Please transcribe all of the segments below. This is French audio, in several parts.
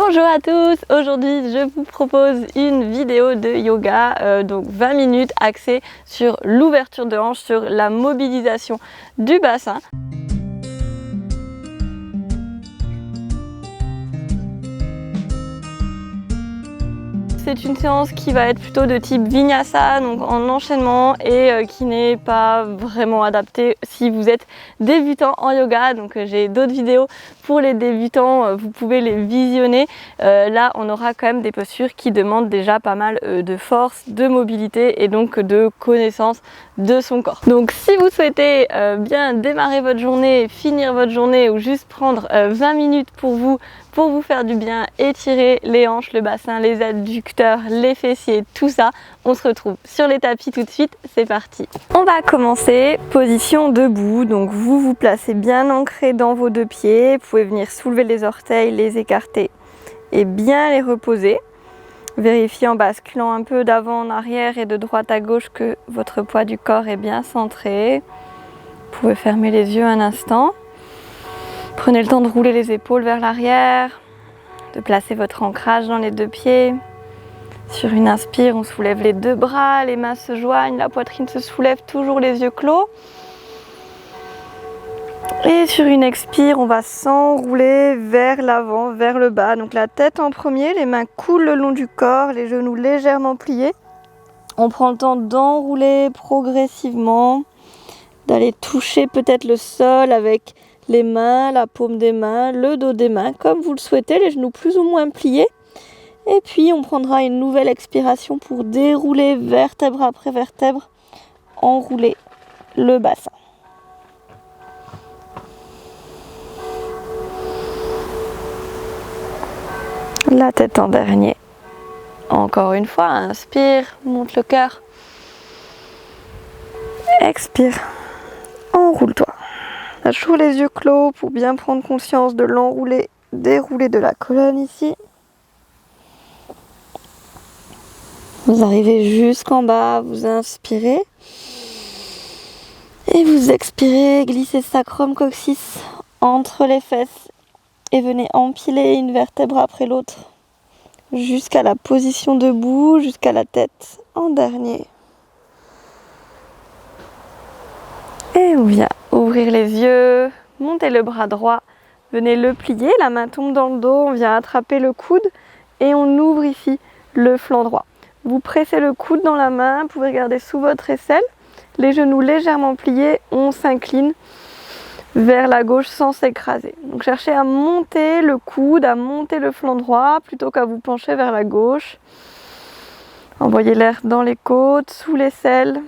Bonjour à tous, aujourd'hui je vous propose une vidéo de yoga, donc 20 minutes axée sur l'ouverture de hanche, sur la mobilisation du bassin. C'est une séance qui va être plutôt de type vinyasa, donc en enchaînement et qui n'est pas vraiment adaptée si vous êtes débutant en yoga. Donc j'ai d'autres vidéos pour les débutants, vous pouvez les visionner. Là on aura quand même des postures qui demandent déjà pas mal de force, de mobilité et donc de connaissance de son corps. Donc si vous souhaitez bien démarrer votre journée, finir votre journée ou juste prendre 20 minutes pour vous faire du bien, étirer les hanches, le bassin, les adducteurs, les fessiers, tout ça, on se retrouve sur les tapis tout de suite, c'est parti. On va commencer, position debout, donc vous vous placez bien ancré dans vos deux pieds, vous pouvez venir soulever les orteils, les écarter et bien les reposer. Vérifiez en basculant un peu d'avant en arrière et de droite à gauche que votre poids du corps est bien centré. Vous pouvez fermer les yeux un instant. Prenez le temps de rouler les épaules vers l'arrière, de placer votre ancrage dans les deux pieds. Sur une inspire, on soulève les deux bras, les mains se joignent, la poitrine se soulève, toujours les yeux clos. Et sur une expire, on va s'enrouler vers l'avant, vers le bas. Donc la tête en premier, les mains coulent le long du corps, les genoux légèrement pliés. On prend le temps d'enrouler progressivement, d'aller toucher peut-être le sol avec les mains, la paume des mains, le dos des mains, comme vous le souhaitez, les genoux plus ou moins pliés. Et puis on prendra une nouvelle expiration pour dérouler vertèbre après vertèbre, enrouler le bassin. La tête en dernier. Encore une fois, inspire, monte le cœur. Expire, enroule-toi. Toujours les yeux clos pour bien prendre conscience de l'enroulé, déroulé de la colonne ici. Vous arrivez jusqu'en bas, vous inspirez. Et vous expirez, glissez sacrum coccyx entre les fesses. Et venez empiler une vertèbre après l'autre. Jusqu'à la position debout, jusqu'à la tête en dernier. Et on vient ouvrir les yeux, monter le bras droit, venez le plier, la main tombe dans le dos, on vient attraper le coude et on ouvre ici le flanc droit. Vous pressez le coude dans la main, vous pouvez regarder sous votre aisselle, les genoux légèrement pliés, on s'incline vers la gauche sans s'écraser. Donc cherchez à monter le coude, à monter le flanc droit plutôt qu'à vous pencher vers la gauche. Envoyez l'air dans les côtes, sous l'aisselle.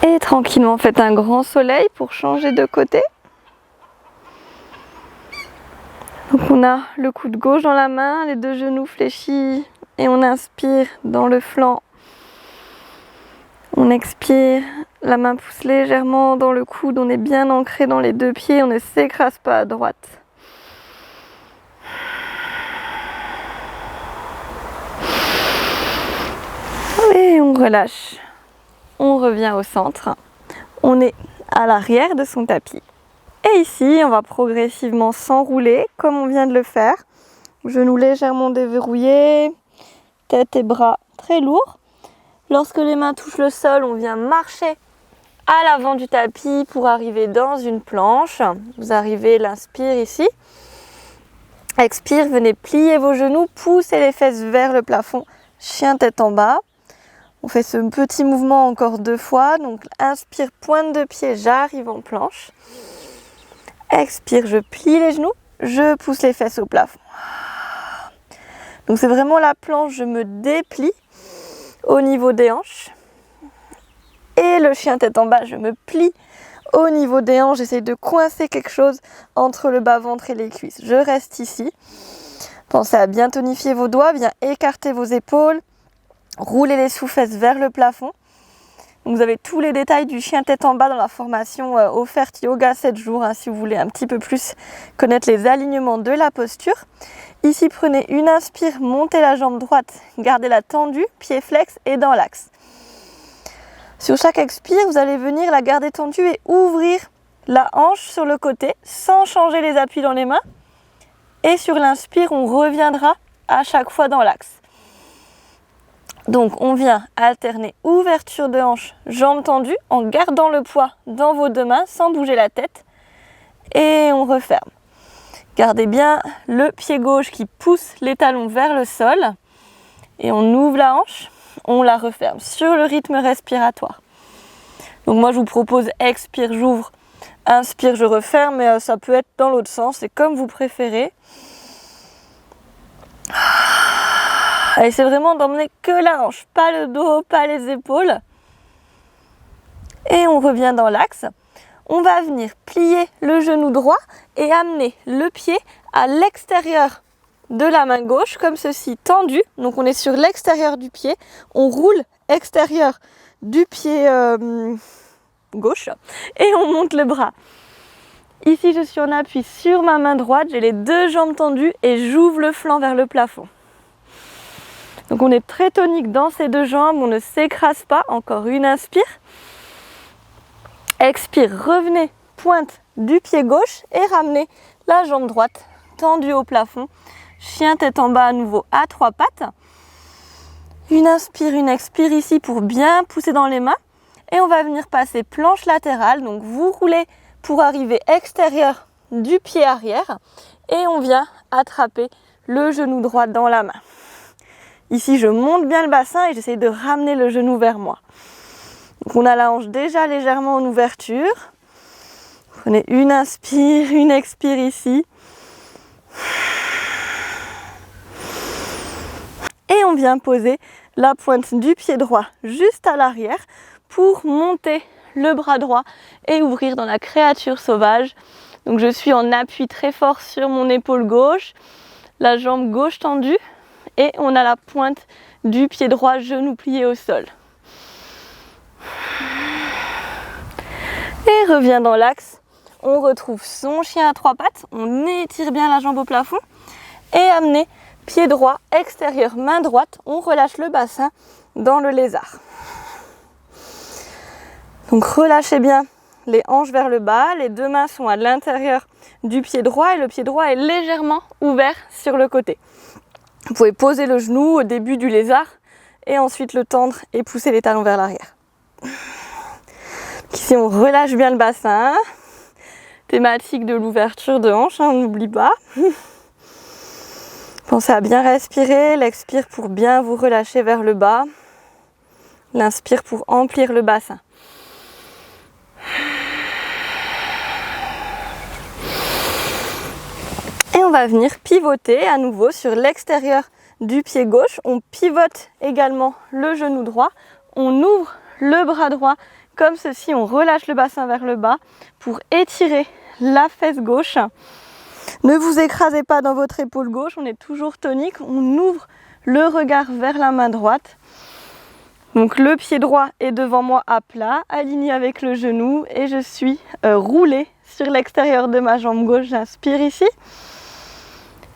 Et tranquillement, faites un grand soleil pour changer de côté. Donc on a le coude gauche dans la main, les deux genoux fléchis et on inspire dans le flanc. On expire, la main pousse légèrement dans le coude, on est bien ancré dans les deux pieds, on ne s'écrase pas à droite. Et on relâche. On revient au centre, on est à l'arrière de son tapis. Et ici, on va progressivement s'enrouler comme on vient de le faire. Genoux légèrement déverrouillés, tête et bras très lourds. Lorsque les mains touchent le sol, on vient marcher à l'avant du tapis pour arriver dans une planche. Vous arrivez, l'inspire ici. Expire, venez plier vos genoux, poussez les fesses vers le plafond, chien tête en bas. On fait ce petit mouvement encore 2 fois. Donc inspire, pointe de pied, j'arrive en planche. Expire, je plie les genoux, je pousse les fesses au plafond. Donc c'est vraiment la planche, je me déplie au niveau des hanches. Et le chien tête en bas, je me plie au niveau des hanches. J'essaye de coincer quelque chose entre le bas-ventre et les cuisses. Je reste ici. Pensez à bien tonifier vos doigts, bien écarter vos épaules. Roulez les sous-fesses vers le plafond. Donc vous avez tous les détails du chien tête en bas dans la formation offerte Yoga 7 jours, si vous voulez un petit peu plus connaître les alignements de la posture. Ici, prenez une inspire, montez la jambe droite, gardez-la tendue, pied flex et dans l'axe. Sur chaque expire, vous allez venir la garder tendue et ouvrir la hanche sur le côté sans changer les appuis dans les mains. Et sur l'inspire, on reviendra à chaque fois dans l'axe. Donc on vient alterner ouverture de hanche, jambes tendues, en gardant le poids dans vos deux mains sans bouger la tête. Et on referme. Gardez bien le pied gauche qui pousse les talons vers le sol. Et on ouvre la hanche, on la referme sur le rythme respiratoire. Donc moi je vous propose expire, j'ouvre, inspire, je referme, mais ça peut être dans l'autre sens, c'est comme vous préférez. Et c'est vraiment d'emmener que la hanche, pas le dos, pas les épaules. Et on revient dans l'axe. On va venir plier le genou droit et amener le pied à l'extérieur de la main gauche, comme ceci, tendu. Donc on est sur l'extérieur du pied. On roule extérieur du pied gauche et on monte le bras. Ici, je suis en appui sur ma main droite. J'ai les deux jambes tendues et j'ouvre le flanc vers le plafond. Donc on est très tonique dans ces deux jambes, on ne s'écrase pas. Encore une inspire. Expire, revenez, pointe du pied gauche et ramenez la jambe droite tendue au plafond. Chien tête en bas à nouveau à trois pattes. Une inspire, une expire ici pour bien pousser dans les mains. Et on va venir passer planche latérale. Donc vous roulez pour arriver extérieur du pied arrière. Et on vient attraper le genou droit dans la main. Ici, je monte bien le bassin et j'essaye de ramener le genou vers moi. Donc on a la hanche déjà légèrement en ouverture. Prenez une inspire, une expire ici. Et on vient poser la pointe du pied droit juste à l'arrière pour monter le bras droit et ouvrir dans la créature sauvage. Donc je suis en appui très fort sur mon épaule gauche, la jambe gauche tendue. Et on a la pointe du pied droit, genou plié au sol. Et revient dans l'axe. On retrouve son chien à trois pattes. On étire bien la jambe au plafond. Et amenez pied droit, extérieur, main droite. On relâche le bassin dans le lézard. Donc relâchez bien les hanches vers le bas. Les deux mains sont à l'intérieur du pied droit. Et le pied droit est légèrement ouvert sur le côté. Vous pouvez poser le genou au début du lézard et ensuite le tendre et pousser les talons vers l'arrière. Ici, on relâche bien le bassin. Thématique de l'ouverture de hanche, on n'oublie pas. Pensez à bien respirer. L'expire pour bien vous relâcher vers le bas. L'inspire pour emplir le bassin. Et on va venir pivoter à nouveau sur l'extérieur du pied gauche. On pivote également le genou droit. On ouvre le bras droit comme ceci. On relâche le bassin vers le bas pour étirer la fesse gauche. Ne vous écrasez pas dans votre épaule gauche. On est toujours tonique. On ouvre le regard vers la main droite. Donc le pied droit est devant moi à plat, aligné avec le genou. Et je suis roulée sur l'extérieur de ma jambe gauche. J'inspire ici.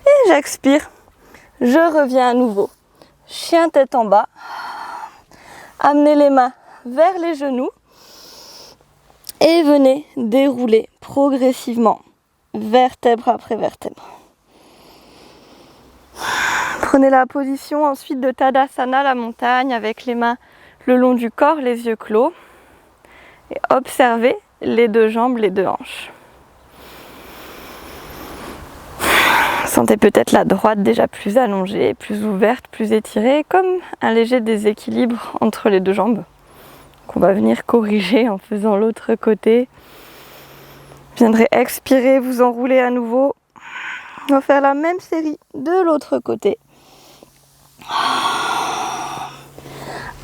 Et j'expire, je reviens à nouveau. Chien tête en bas. Amenez les mains vers les genoux. Et venez dérouler progressivement, vertèbre après vertèbre. Prenez la position ensuite de Tadasana, la montagne, avec les mains le long du corps, les yeux clos. Et observez les deux jambes, les deux hanches. Sentez peut-être la droite déjà plus allongée, plus ouverte, plus étirée, comme un léger déséquilibre entre les deux jambes qu'on va venir corriger en faisant l'autre côté. Vous viendrez expirer, vous enrouler à nouveau. On va faire la même série de l'autre côté.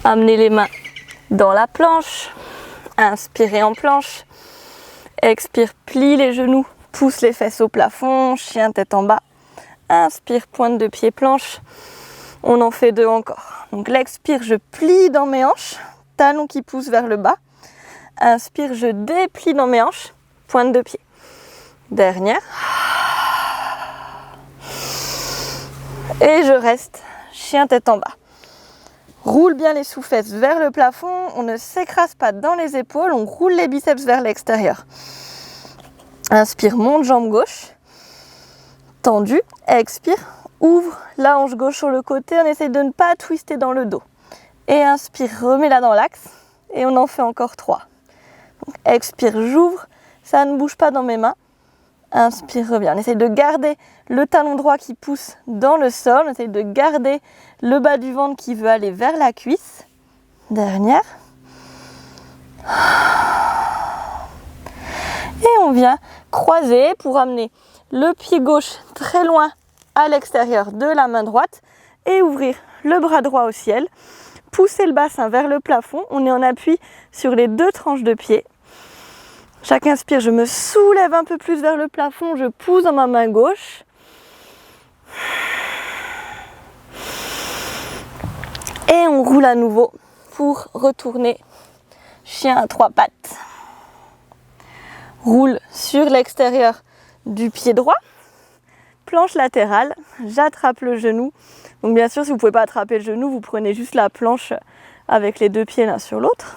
Amenez les mains dans la planche. Inspirez en planche. Expire, plie les genoux, pousse les fesses au plafond, chien tête en bas. Inspire, pointe de pied, planche. On en fait deux encore. Donc l'expire, je plie dans mes hanches, talons qui poussent vers le bas. Inspire, je déplie dans mes hanches, pointe de pied. Dernière. Et je reste, chien tête en bas. Roule bien les sous-fesses vers le plafond. On ne s'écrase pas dans les épaules. On roule les biceps vers l'extérieur. Inspire, monte jambe gauche, tendue. Expire, ouvre la hanche gauche sur le côté. On essaye de ne pas twister dans le dos. Et inspire, remets-la dans l'axe. Et on en fait encore 3. Donc, expire, j'ouvre. Ça ne bouge pas dans mes mains. Inspire, reviens. On essaye de garder le talon droit qui pousse dans le sol. On essaye de garder le bas du ventre qui veut aller vers la cuisse. Dernière. Et on vient croiser pour amener le pied gauche très loin à l'extérieur de la main droite et ouvrir le bras droit au ciel. Pousser le bassin vers le plafond. On est en appui sur les 2 tranches de pied. Chaque inspire, je me soulève un peu plus vers le plafond, je pousse dans ma main gauche. Et on roule à nouveau pour retourner chien à 3 pattes. Roule sur l'extérieur du pied droit. Planche latérale, j'attrape le genou. Donc bien sûr, si vous ne pouvez pas attraper le genou, vous prenez juste la planche avec les 2 pieds l'un sur l'autre.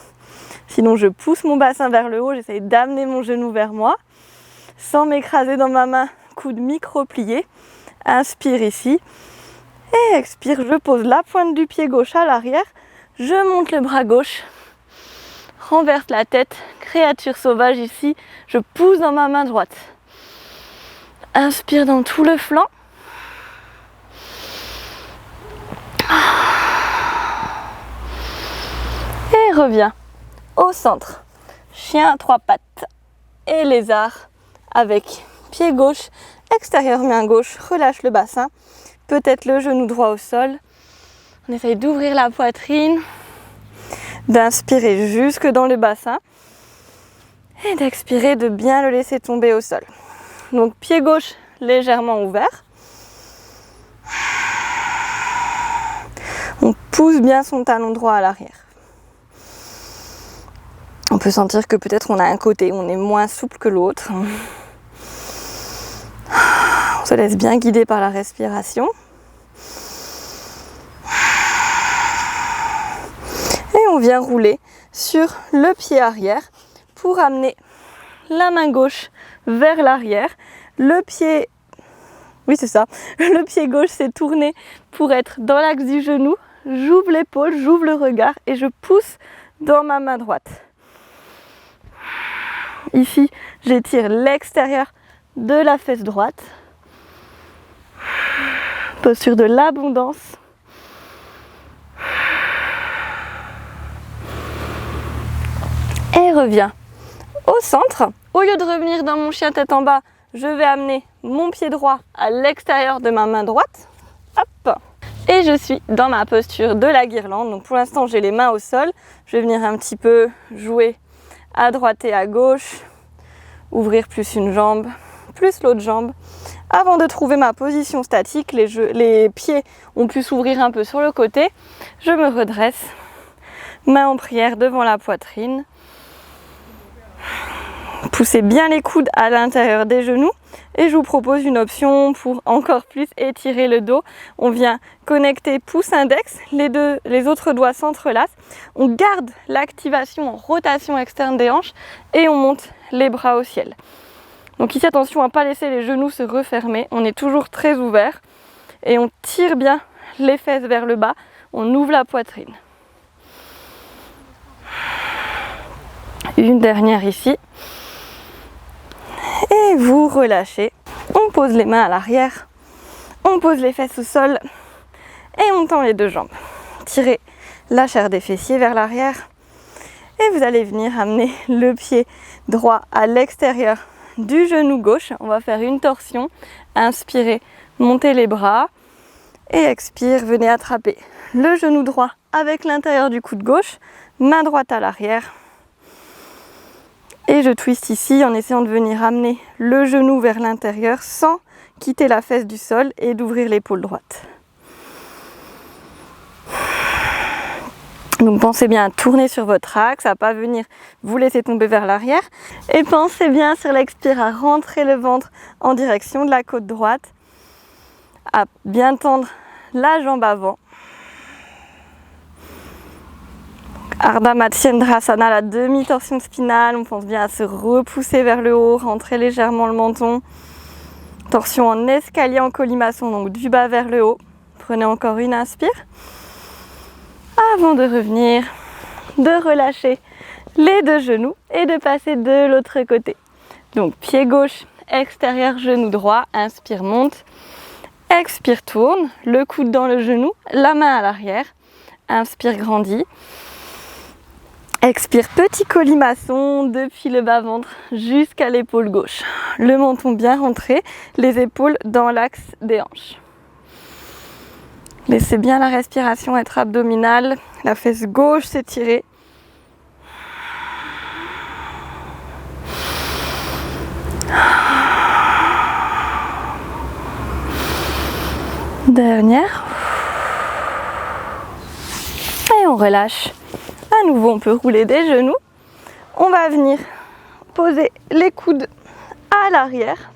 Sinon, je pousse mon bassin vers le haut, j'essaye d'amener mon genou vers moi, sans m'écraser dans ma main, coude micro-plié. Inspire ici, et expire, je pose la pointe du pied gauche à l'arrière, je monte le bras gauche, renverse la tête, créature sauvage ici, je pousse dans ma main droite. Inspire dans tout le flanc. Et reviens au centre. Chien à 3 pattes et lézard avec pied gauche, extérieur main gauche, relâche le bassin, peut-être le genou droit au sol. On essaye d'ouvrir la poitrine, d'inspirer jusque dans le bassin et d'expirer, de bien le laisser tomber au sol. Donc pied gauche légèrement ouvert. On pousse bien son talon droit à l'arrière. On peut sentir que peut-être on a un côté où on est moins souple que l'autre. On se laisse bien guider par la respiration. Et on vient rouler sur le pied arrière pour amener la main gauche vers l'arrière. Le pied, oui c'est ça, le pied gauche s'est tourné pour être dans l'axe du genou. J'ouvre l'épaule, j'ouvre le regard et je pousse dans ma main droite. Ici, j'étire l'extérieur de la fesse droite. Posture de l'abondance. Et reviens au centre. Au lieu de revenir dans mon chien tête en bas, je vais amener mon pied droit à l'extérieur de ma main droite. Hop. Et je suis dans ma posture de la guirlande. Donc pour l'instant, j'ai les mains au sol. Je vais venir un petit peu jouer à droite et à gauche, ouvrir plus une jambe, plus l'autre jambe. Avant de trouver ma position statique, les pieds ont pu s'ouvrir un peu sur le côté. Je me redresse, main en prière devant la poitrine. Poussez bien les coudes à l'intérieur des genoux. Et je vous propose une option pour encore plus étirer le dos. On vient connecter pouce index, les autres doigts s'entrelacent. On garde l'activation en rotation externe des hanches et on monte les bras au ciel. Donc ici attention à ne pas laisser les genoux se refermer. On est toujours très ouvert et on tire bien les fesses vers le bas. On ouvre la poitrine. Une dernière ici. Et vous relâchez. On pose les mains à l'arrière. On pose les fesses au sol. Et on tend les 2 jambes. Tirez la chair des fessiers vers l'arrière. Et vous allez venir amener le pied droit à l'extérieur du genou gauche. On va faire une torsion. Inspirez, montez les bras. Et expire, venez attraper le genou droit avec l'intérieur du coude gauche. Main droite à l'arrière. Et je twiste ici en essayant de venir amener le genou vers l'intérieur sans quitter la fesse du sol et d'ouvrir l'épaule droite. Donc pensez bien à tourner sur votre axe, à ne pas venir vous laisser tomber vers l'arrière. Et pensez bien sur l'expire à rentrer le ventre en direction de la côte droite, à bien tendre la jambe avant. Ardha Matsyendrasana, la demi-torsion spinale. On pense bien à se repousser vers le haut, rentrer légèrement le menton. Torsion en escalier en colimaçon, donc du bas vers le haut. Prenez encore une inspire. Avant de revenir, de relâcher les deux genoux et de passer de l'autre côté. Donc pied gauche, extérieur, genou droit. Inspire, monte. Expire, tourne. Le coude dans le genou, la main à l'arrière. Inspire, grandis. Expire, petit colimaçon depuis le bas-ventre jusqu'à l'épaule gauche. Le menton bien rentré, les épaules dans l'axe des hanches. Laissez bien la respiration être abdominale, la fesse gauche s'étirer. Dernière. Et on relâche. À nouveau, on peut rouler des genoux. On va venir poser les coudes à l'arrière.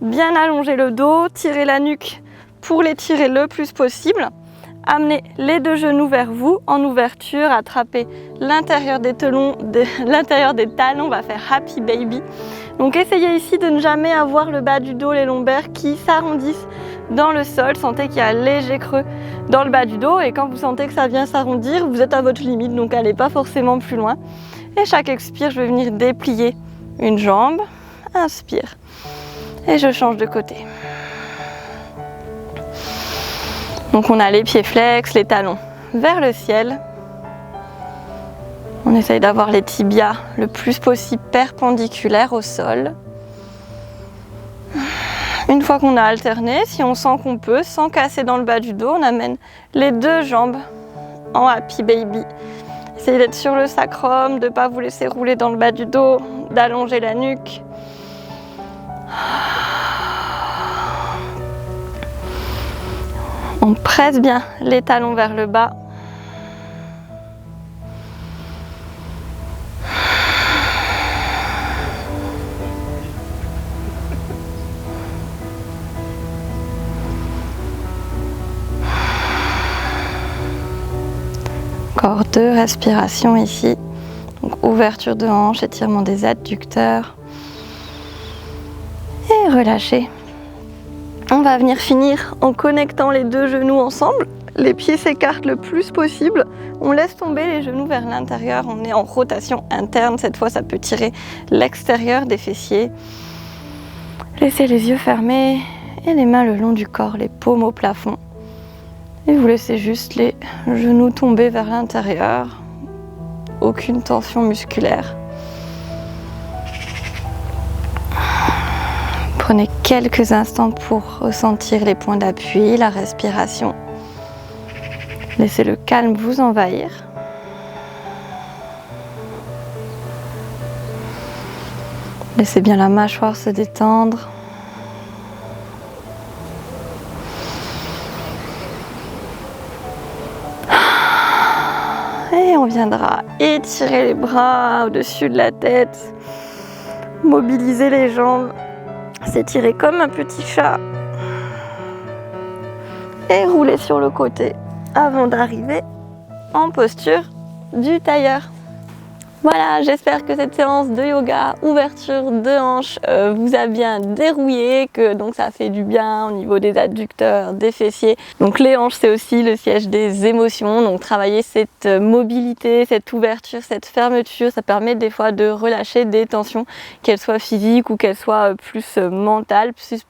Bien allonger le dos, tirer la nuque pour l'étirer le plus possible. Amenez les deux genoux vers vous en ouverture, attrapez l'intérieur des talons, on va faire Happy Baby. Donc essayez ici de ne jamais avoir le bas du dos, les lombaires qui s'arrondissent dans le sol. Sentez qu'il y a un léger creux dans le bas du dos et quand vous sentez que ça vient s'arrondir, vous êtes à votre limite, donc allez pas forcément plus loin. Et chaque expire, je vais venir déplier une jambe, inspire et je change de côté. Donc on a les pieds flex, les talons vers le ciel. On essaye d'avoir les tibias le plus possible perpendiculaires au sol. Une fois qu'on a alterné, si on sent qu'on peut, sans casser dans le bas du dos, on amène les deux jambes en Happy Baby. Essayez d'être sur le sacrum, de ne pas vous laisser rouler dans le bas du dos, d'allonger la nuque. On presse bien les talons vers le bas. Encore 2 respirations ici. Donc ouverture de hanche, étirement des adducteurs. Et relâchez. On va venir finir en connectant les deux genoux ensemble. Les pieds s'écartent le plus possible. On laisse tomber les genoux vers l'intérieur. On est en rotation interne. Cette fois, ça peut tirer l'extérieur des fessiers. Laissez les yeux fermés et les mains le long du corps, les paumes au plafond. Et vous laissez juste les genoux tomber vers l'intérieur. Aucune tension musculaire. Prenez quelques instants pour ressentir les points d'appui, la respiration. Laissez le calme vous envahir. Laissez bien la mâchoire se détendre. Et on viendra étirer les bras au-dessus de la tête, mobiliser les jambes. S'étirer comme un petit chat et rouler sur le côté avant d'arriver en posture du tailleur. Voilà, j'espère que cette séance de yoga, ouverture de hanches, vous a bien dérouillé, que donc ça fait du bien au niveau des adducteurs, des fessiers. Donc les hanches, c'est aussi le siège des émotions, donc travailler cette mobilité, cette ouverture, cette fermeture, ça permet des fois de relâcher des tensions, qu'elles soient physiques ou qu'elles soient plus mentales, plus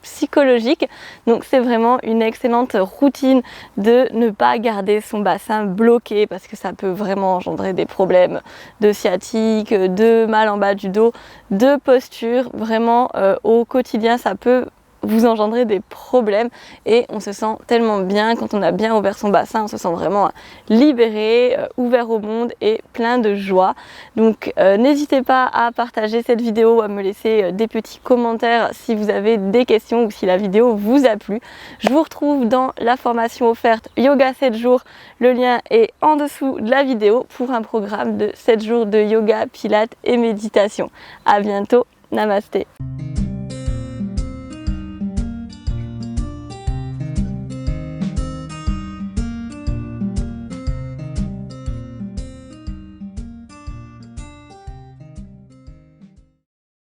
psychologique. Donc c'est vraiment une excellente routine de ne pas garder son bassin bloqué parce que ça peut vraiment engendrer des problèmes de sciatique, de mal en bas du dos, de posture. Vraiment au quotidien ça peut vous engendrer des problèmes et on se sent tellement bien quand on a bien ouvert son bassin, on se sent vraiment libéré, ouvert au monde et plein de joie. Donc n'hésitez pas à partager cette vidéo, à me laisser des petits commentaires si vous avez des questions ou si la vidéo vous a plu. Je vous retrouve dans la formation offerte Yoga 7 jours, le lien est en dessous de la vidéo pour un programme de 7 jours de yoga, pilates et méditation. À bientôt, namasté.